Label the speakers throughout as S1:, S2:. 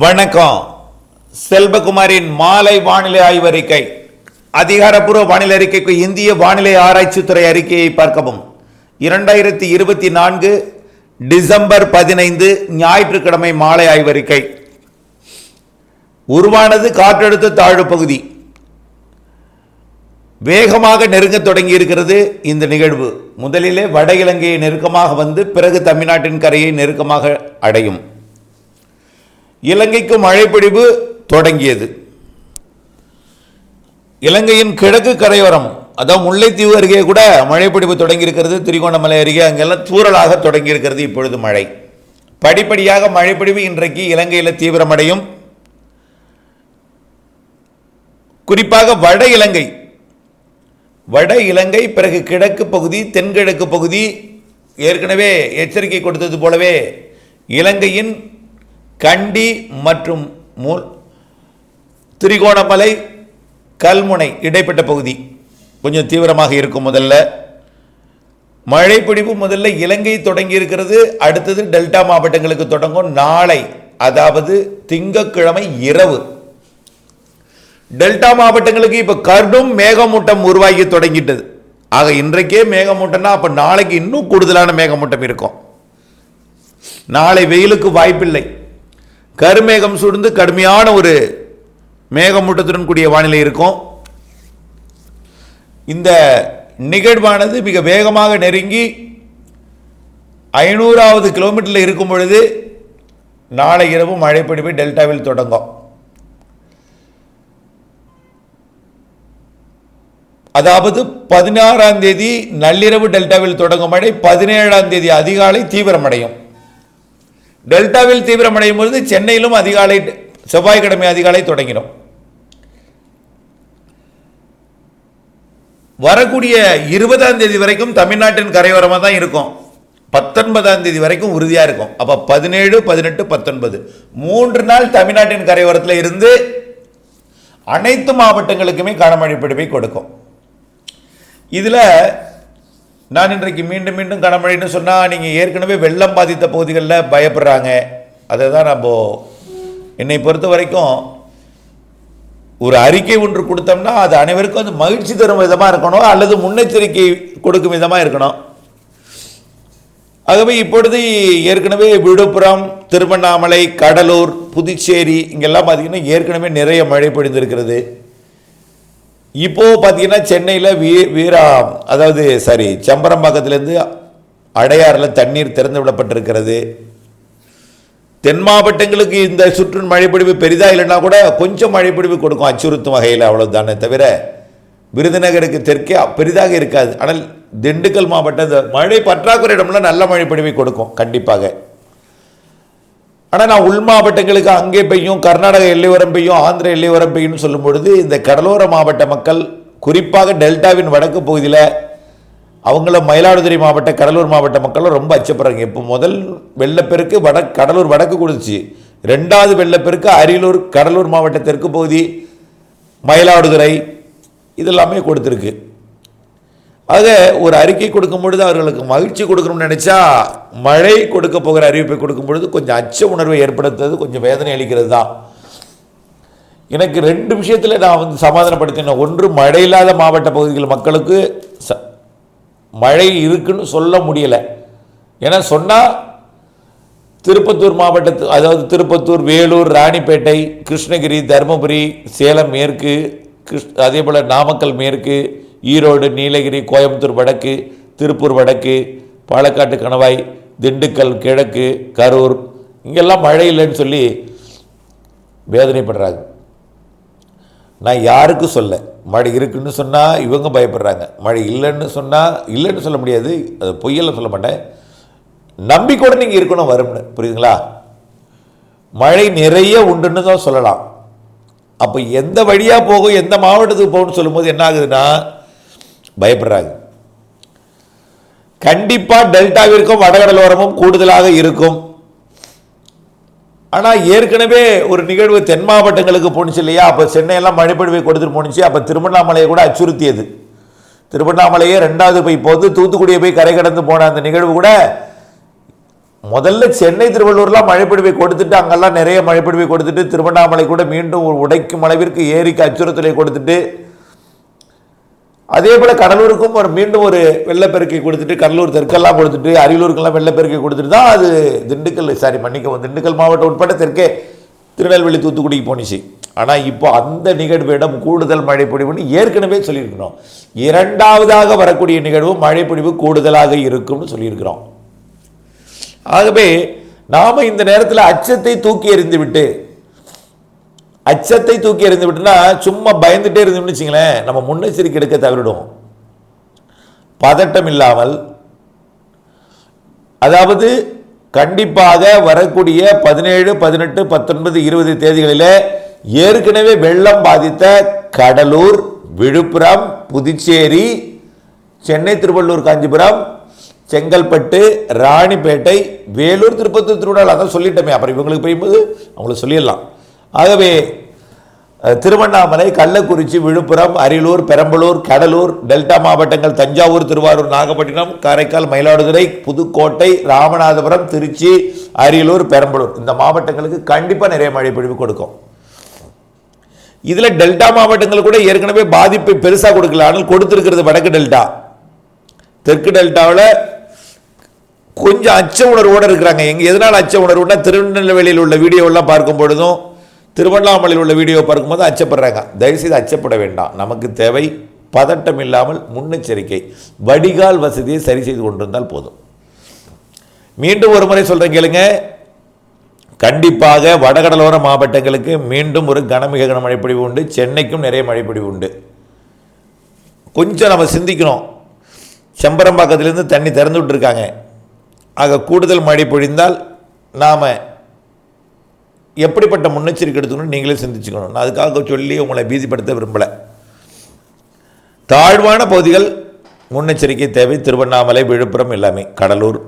S1: வணக்கம். செல்வகுமாரின் மாலை வானிலை ஆய்வறிக்கை. அதிகாரப்பூர்வ வானிலை அறிக்கைக்கு இந்திய வானிலை ஆராய்ச்சித்துறை அறிக்கையை பார்க்கவும். 2024 டிசம்பர் 15 ஞாயிற்றுக்கிழமை மாலை ஆய்வறிக்கை. உருவானது காற்றழுத்த தாழ்வு பகுதி. வேகமாக நெருங்க தொடங்கி இருக்கிறது. இந்த நிகழ்வு முதலிலே வட இலங்கையை நெருக்கமாக வந்து பிறகு தமிழ்நாட்டின் கரையை நெருக்கமாக அடையும். இலங்கைக்கு மழைப்பொழிவு தொடங்கியது. இலங்கையின் கிழக்கு கரையோரம், அதாவது முல்லைத்தீவு அருகே கூட மழைப்பொழிவு தொடங்கி இருக்கிறது. திரிகோணமலை அருகே அங்கெல்லாம் தூறலாக தொடங்கி இருக்கிறது. இப்பொழுது மழை படிப்படியாக மழைப்பொழிவு இன்றைக்கு இலங்கையில் தீவிரமடையும். குறிப்பாக வட இலங்கை பிறகு கிழக்கு பகுதி, தென்கிழக்கு பகுதி. ஏற்கனவே எச்சரிக்கை கொடுத்தது போலவே இலங்கையின் கண்டி மற்றும் திரிகோணமலை, கல்முனை இடைப்பட்ட பகுதி கொஞ்சம் தீவிரமாக இருக்கும். முதல்ல மழைப்பொழிவு முதல்ல இலங்கை தொடங்கி இருக்கிறது. அடுத்தது டெல்டா மாவட்டங்களுக்கு தொடங்கும். நாளை, அதாவது திங்கட்கிழமை இரவு டெல்டா மாவட்டங்களுக்கு இப்போ கடும் மேகமூட்டம் உருவாகி தொடங்கிட்டது. ஆக இன்றைக்கே மேகமூட்டம்னா அப்போ நாளைக்கு இன்னும் கூடுதலான மேகமூட்டம் இருக்கும். நாளை வெயிலுக்கு வாய்ப்பில்லை. கருமேகம் சூழ்ந்து கடுமையான ஒரு மேகமூட்டத்துடன் கூடிய வானிலை இருக்கும். இந்த நிகழ்வானது மிக வேகமாக நெருங்கி 500வது கிலோமீட்டரில் இருக்கும் பொழுது நாளை இரவு மழைப்பொழிவு டெல்டாவில் தொடங்கும். அதாவது 16ஆம் தேதி நள்ளிரவு டெல்டாவில் தொடங்கும் மழை 17ஆம் தேதி அதிகாலை தீவிரமடையும். டெல்டாவில் தீவிரமடையும் பொழுது சென்னையிலும் அதிகாலை, செவ்வாய்க்கிழமை அதிகாலை தொடங்கிடும். வரக்கூடிய 20ஆம் தேதி வரைக்கும் தமிழ்நாட்டின் கரையோரமாக தான் இருக்கும். 19ஆம் தேதி வரைக்கும் உறுதியாக இருக்கும். அப்போ 17, 18, 19 3 நாள் தமிழ்நாட்டின் கரையோரத்தில் இருந்து அனைத்து மாவட்டங்களுக்குமே கனமழை பொழிவை கொடுக்கும். இதில் நான் இன்றைக்கு மீண்டும் மீண்டும் கனமழைன்னு சொன்னால் நீங்கள் ஏற்கனவே வெள்ளம் பாதித்த பகுதிகளில் பயப்படுறாங்க. அதை தான் நம்ம என்னை பொறுத்த வரைக்கும் ஒரு அறிக்கை ஒன்று கொடுத்தோம்னா அது அனைவருக்கும் அது மகிழ்ச்சி தரும் விதமாக இருக்கணும், அல்லது முன்னெச்சரிக்கை கொடுக்கும் விதமாக இருக்கணும். ஆகவே இப்பொழுது ஏற்கனவே விழுப்புரம், திருவண்ணாமலை, கடலூர், புதுச்சேரி இங்கெல்லாம் பார்த்தீங்கன்னா ஏற்கனவே நிறைய மழை பொழிந்திருக்கிறது. இப்போது பார்த்தீங்கன்னா சென்னையில் செம்பரம்பாக்கத்திலேருந்து அடையாறில் தண்ணீர் திறந்து விடப்பட்டிருக்கிறது. தென் மாவட்டங்களுக்கு இந்த சுற்று மழைப்பொழிவு பெரிதாக இல்லைன்னா கூட கொஞ்சம் மழைப்பொழிவு கொடுக்கும், அச்சுறுத்தும் வகையில். அவ்வளோதானே தவிர விருதுநகருக்கு தெற்கே பெரிதாக இருக்காது. ஆனால் திண்டுக்கல் மாவட்டம் இந்த மழை பற்றாக்குறை இடம்லாம் நல்ல மழைப்பொழிவை கொடுக்கும் கண்டிப்பாக. ஆனால் நான் உள் மாவட்டங்களுக்கு அங்கே பெய்யும், கர்நாடக எல்லையோரம் பெய்யும், ஆந்திர எல்லையோரம் பெய்யும்னு சொல்லும் பொழுது இந்த கடலோர மாவட்ட மக்கள், குறிப்பாக டெல்டாவின் வடக்கு பகுதியில் அவங்கள மயிலாடுதுறை மாவட்ட, கடலூர் மாவட்ட மக்களும் ரொம்ப அச்சப்படுறாங்க. இப்போ முதல் வெள்ளப்பெருக்கு கடலூர் வடக்கு கொடுத்துச்சு. 2வது வெள்ளப்பெருக்கு அரியலூர், கடலூர் மாவட்ட தெற்கு பகுதி, மயிலாடுதுறை இதெல்லாமே கொடுத்துருக்கு. ஆக ஒரு அறிக்கை கொடுக்கும் பொழுது அவர்களுக்கு மகிழ்ச்சி கொடுக்கணும்னு நினச்சா மழை கொடுக்க போகிற அறிவிப்பை கொடுக்கும் பொழுது கொஞ்சம் அச்ச உணர்வை ஏற்படுத்துறது கொஞ்சம் வேதனை அளிக்கிறது தான். எனக்கு 2 விஷயத்தில் நான் சமாதானப்படுத்தினேன். ஒன்று, மழை இல்லாத மாவட்ட பகுதிகள் மக்களுக்கு மழை இருக்குன்னு சொல்ல முடியலை. ஏன்னா சொன்னால் திருப்பத்தூர் மாவட்டத்து, அதாவது திருப்பத்தூர், வேலூர், ராணிப்பேட்டை, கிருஷ்ணகிரி, தருமபுரி, சேலம் மேற்கு, அதே போல் நாமக்கல் மேற்கு, ஈரோடு, நீலகிரி, கோயம்புத்தூர் வடக்கு, திருப்பூர் வடக்கு, பாலக்காட்டு கணவாய், திண்டுக்கல் கிழக்கு, கரூர் இங்கெல்லாம் மழை இல்லைன்னு சொல்லி வேதனைப்படுறாங்க. நான் யாருக்கும் சொல்ல, மழை இருக்குன்னு சொன்னால் இவங்க பயப்படுறாங்க, மழை இல்லைன்னு சொன்னால் இல்லைன்னு சொல்ல முடியாது, அது பொய்யெல்லாம் சொல்ல மாட்டேன். நம்பிக்கையோடு நீங்கள் இருக்கணும், வரும்னு. புரியுதுங்களா? மழை நிறைய உண்டுன்னு தான் சொல்லலாம். அப்போ எந்த வழியாக போகும், எந்த மாவட்டத்துக்கு போகணும்னு சொல்லும்போது என்ன ஆகுதுன்னா பயப்படுறாங்க. கண்டிப்பாக டெல்டாவிற்கும் வடகடலோரமும் கூடுதலாக இருக்கும். ஆனால் ஏற்கனவே ஒரு நிகழ்வு தென் மாவட்டங்களுக்கு போணுச்சு இல்லையா? அப்போ சென்னையெல்லாம் மழைப்பொழிவை கொடுத்துட்டு போணுச்சு. அப்போ திருவண்ணாமலையை கூட அச்சுறுத்தியது. திருவண்ணாமலையே 2வது போய் போது தூத்துக்குடியை போய் கரை கடந்து போன அந்த நிகழ்வு கூட முதல்ல சென்னை திருவள்ளூர்லாம் மழைப்பொழிவை கொடுத்துட்டு, அங்கெல்லாம் நிறைய மழைப்பொழிவை கொடுத்துட்டு, திருவண்ணாமலை கூட மீண்டும் ஒரு உடைக்கும் அளவிற்கு ஏரிக்கு அச்சுறுத்தலை கொடுத்துட்டு, அதே போல் கடலூருக்கும் மீண்டும் ஒரு வெள்ளப்பெருக்கை கொடுத்துட்டு, கடலூர் தெற்கெல்லாம் கொடுத்துட்டு, அரியலூருக்கெல்லாம் வெள்ளப்பெருக்கை கொடுத்துட்டு தான் அது திண்டுக்கல் மாவட்டம் உட்பட தெற்கே திருநெல்வேலி தூத்துக்குடிக்கு போனிச்சு. ஆனால் இப்போ அந்த நிகழ்விடம் கூடுதல் மழைப்பொழிவுன்னு ஏற்கனவே சொல்லியிருக்கிறோம். இரண்டாவதாக வரக்கூடிய நிகழ்வு மழைப்பொழிவு கூடுதலாக இருக்கும்னு சொல்லியிருக்கிறோம். ஆகவே நாம் இந்த நேரத்தில் அச்சத்தை தூக்கி எறிந்து விட்டுனா சும்மா பயந்துட்டே இருந்தோம்னு வச்சுங்களேன், நம்ம முன்னெச்சரிக்கை எடுக்க தவறிடுவோம். பதட்டம் இல்லாமல், அதாவது கண்டிப்பாக வரக்கூடிய 17, 18, 19, 20 தேதிகளில் ஏற்கனவே வெள்ளம் பாதித்த கடலூர், விழுப்புரம், புதுச்சேரி, சென்னை, திருவள்ளூர், காஞ்சிபுரம், செங்கல்பட்டு, ராணிப்பேட்டை, வேலூர், திருப்பத்தூர், திருவண்ணாமலை, அதான் சொல்லிட்டோமே. அப்புறம் இவங்களுக்கு போயும்போது அவங்களுக்கு சொல்லிடலாம். ஆகவே திருவண்ணாமலை, கள்ளக்குறிச்சி, விழுப்புரம், அரியலூர், பெரம்பலூர், கடலூர், டெல்டா மாவட்டங்கள் தஞ்சாவூர், திருவாரூர், நாகப்பட்டினம், காரைக்கால், மயிலாடுதுறை, புதுக்கோட்டை, ராமநாதபுரம், திருச்சி, அரியலூர், பெரம்பலூர், இந்த மாவட்டங்களுக்கு கண்டிப்பாக நிறைய மழை பொழிவு கொடுக்கும். இதில் டெல்டா மாவட்டங்கள் கூட ஏற்கனவே பாதிப்பை பெருசாக கொடுக்கல, ஆனால் கொடுத்துருக்கிறது வடக்கு டெல்டா. தெற்கு டெல்டாவில் கொஞ்சம் அச்ச உணர்வோடு இருக்கிறாங்க. எதனால் அச்ச உணர்வுனா, திருநெல்வேலியில் உள்ள வீடியோவெல்லாம் பார்க்கும் பொழுதும் திருவண்ணாமலையில் உள்ள வீடியோ பார்க்கும்போது அச்சப்படுறாங்க. தயவுசெய்து அச்சப்பட வேண்டாம். நமக்கு தேவை பதட்டம் இல்லாமல் முன்னெச்சரிக்கை, வடிகால் வசதியை சரி செய்து கொண்டிருந்தால் போதும். மீண்டும் ஒரு முறை சொல்கிறேன் கேளுங்க. கண்டிப்பாக வடகடலோர மாவட்டங்களுக்கு மீண்டும் ஒரு கனமிக கனமழைப்பொழிவு உண்டு. சென்னைக்கும் நிறைய மழைப்பொழிவு உண்டு. கொஞ்சம் நம்ம சிந்திக்கணும். செம்பரம்பாக்கத்திலேருந்து தண்ணி திறந்து விட்டுருக்காங்க. ஆக கூடுதல் மழை பொழிந்தால் நாம் எப்படிப்பட்ட முன்னெச்சரிக்கை எடுத்துக்கணும் நீங்களே சிந்திச்சுக்கணும். நான் அதுக்காக சொல்லி உங்களை பீதிப்படுத்த விரும்பலை. தாழ்வான பகுதிகள் முன்னெச்சரிக்கை தேவை. திருவண்ணாமலை, விழுப்புரம் எல்லாமே, கடலூர்,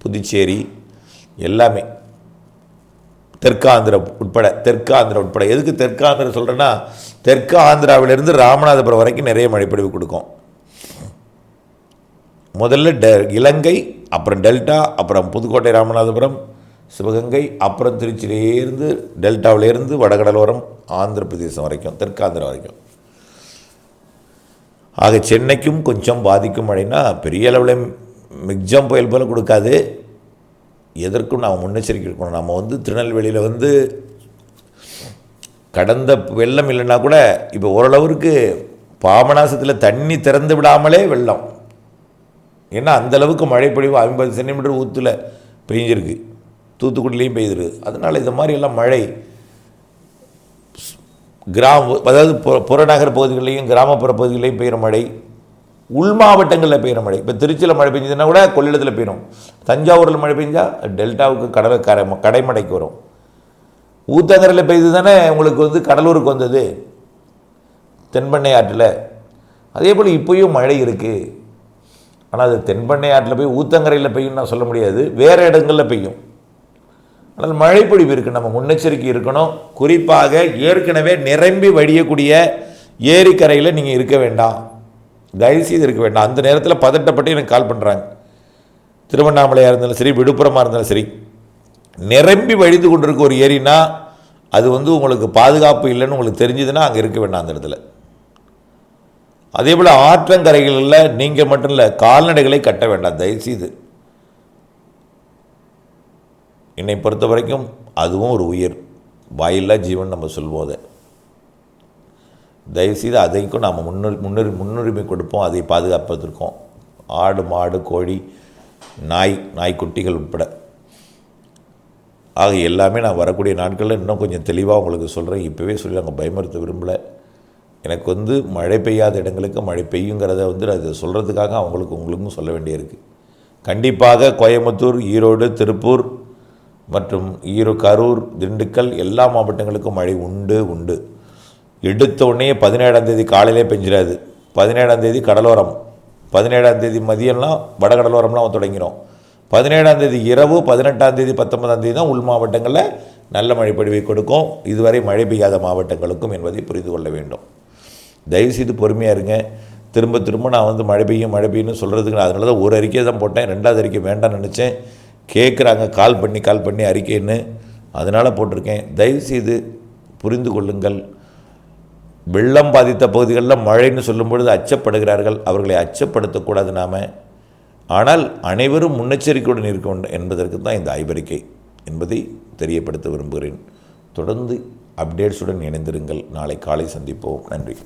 S1: புதுச்சேரி எல்லாமே, தெற்காந்திரா உட்பட. எதுக்கு தெற்காந்திரா சொல்கிறேன்னா, தெற்கு ஆந்திராவிலிருந்து ராமநாதபுரம் வரைக்கும் நிறைய மழைப்பொழிவு கொடுக்கும். முதல்ல இலங்கை, அப்புறம் டெல்டா, அப்புறம் புதுக்கோட்டை, ராமநாதபுரம், சிவகங்கை, அப்புறம் திருச்சியிலேருந்து டெல்டாவிலேருந்து வடகடலோரம் ஆந்திர பிரதேசம் வரைக்கும், தெற்காந்திரா வரைக்கும். ஆக சென்னைக்கும் கொஞ்சம் பாதிக்கும் மழைனா பெரிய அளவில் மிக்ஜம் புயல் போல் கொடுக்காது. எதற்கும் நாம் முன்னெச்சரிக்கை இருக்கணும். நம்ம திருநெல்வேலியில் கடந்த வெள்ளம் இல்லைன்னா கூட இப்போ ஓரளவுக்கு பாபநாசத்தில் தண்ணி திறந்து விடாமலே வெள்ளம். ஏன்னா அந்தளவுக்கு மழை பொழிவு 50 சென்டிமீட்டர் ஊற்றுல பெய்ஞ்சிருக்கு. தூத்துக்குடியிலையும் பெய்திருக்கு. அதனால் இந்த மாதிரி எல்லாம் மழை அதாவது புறநகர் பகுதிகளிலையும் கிராமப்புற பகுதிகளையும் பெய்கிற மழை, உள் மாவட்டங்களில் பெய்கிற மழை. இப்போ திருச்சியில் மழை பெஞ்சதுன்னா கூட கொள்ளிடத்தில் பெய்யும். தஞ்சாவூரில் மழை பெஞ்சால் டெல்டாவுக்கு கடைமடைக்கு வரும். ஊத்தங்கரையில் பெய்து தானே உங்களுக்கு கடலூருக்கு வந்தது, தென்பெண்ணை ஆற்றில். அதே போல் இப்போயும் மழை இருக்குது. ஆனால் அது தென்பெண்ணை ஆற்றில் போய் ஊத்தங்கரையில் பெய்யும் நான் சொல்ல முடியாது, வேறு இடங்களில் பெய்யும். ஆனால் மழைப்பொழிவு இருக்குது. நம்ம முன்னெச்சரிக்கை இருக்கணும். குறிப்பாக ஏற்கனவே நிரம்பி வடியக்கூடிய ஏரிக்கரையில் நீங்கள் இருக்க வேண்டாம், தயவுசெய்து இருக்க வேண்டாம். அந்த நேரத்தில் பதட்டப்பட்டு எனக்கு கால் பண்ணுறாங்க. திருவண்ணாமலையாக இருந்தாலும் சரி, விழுப்புரமாக இருந்தாலும் சரி, நிரம்பி வழிந்து கொண்டிருக்க ஒரு ஏரினா அது உங்களுக்கு பாதுகாப்பு இல்லைன்னு உங்களுக்கு தெரிஞ்சதுன்னா அங்கே இருக்க வேண்டாம் அந்த இடத்துல. அதே போல் ஆற்றங்கரைகளில் நீங்கள் மட்டும் இல்லை, கால்நடைகளை கட்ட வேண்டாம் தயவுசெய்து. என்னை பொறுத்த வரைக்கும் அதுவும் ஒரு உயிர், வாயில்லா ஜீவன் நம்ம சொல்வோம். அதை தயவுசெய்து அதைக்கும் நாம் முன்னுரிமை கொடுப்போம், அதை பாதுகாப்பதற்கும். ஆடு, மாடு, கோழி, நாய்க்குட்டிகள் உட்பட ஆக எல்லாமே நான் வரக்கூடிய நாட்களில் இன்னும் கொஞ்சம் தெளிவாக உங்களுக்கு சொல்கிறேன். இப்போவே சொல்லி நாங்கள் பயமுறுத்த விரும்பலை. எனக்கு மழை பெய்யாத இடங்களுக்கு மழை பெய்யுங்கிறத அது சொல்கிறதுக்காக உங்களுக்கும் சொல்ல வேண்டியிருக்கு. கண்டிப்பாக கோயம்புத்தூர், ஈரோடு, திருப்பூர் மற்றும் கரூர், திண்டுக்கல் எல்லா மாவட்டங்களுக்கும் மழை உண்டு. எடுத்த உடனே 17ஆம் தேதி காலையிலே பெஞ்சிடாது. 17ஆம் தேதி கடலோரம், 17ஆம் தேதி மதியம்லாம் வடகடலோரம்லாம் தொடங்கிடும். 17ஆம் தேதி இரவு, 18ஆம் தேதி 19ஆம் தேதி தான் உள் மாவட்டங்களில் நல்ல மழை பொழிவை கொடுக்கும். இதுவரை மழை பெய்யாத மாவட்டங்களுக்கும் என்பதை புரிந்து கொள்ள வேண்டும். தயவுசெய்து பொறுமையாக இருங்க. திரும்ப நான் மழை பெய்யும்னு சொல்கிறதுக்கு நான் அதனால தான் ஒரு அறிக்கை தான் போட்டேன். 2வது அறிக்கை வேண்டாம்னு நினச்சேன். கேட்குறாங்க, கால் பண்ணி அறிக்கைன்னு. அதனால் போட்டிருக்கேன். தயவுசெய்து புரிந்து கொள்ளுங்கள். வெள்ளம் பாதித்த பகுதிகளில் மழைன்னு சொல்லும் பொழுது அச்சப்படுகிறார்கள். அவர்களை அச்சப்படுத்தக்கூடாது நாம். ஆனால் அனைவரும் முன்னெச்சரிக்கையுடன் இருக்க வேண்டும் என்பதற்கு தான் இந்த ஆய்வறிக்கை என்பதை தெரியப்படுத்த விரும்புகிறேன். தொடர்ந்து அப்டேட்ஸுடன் இணைந்திருங்கள். நாளை காலை சந்திப்போம். நன்றி.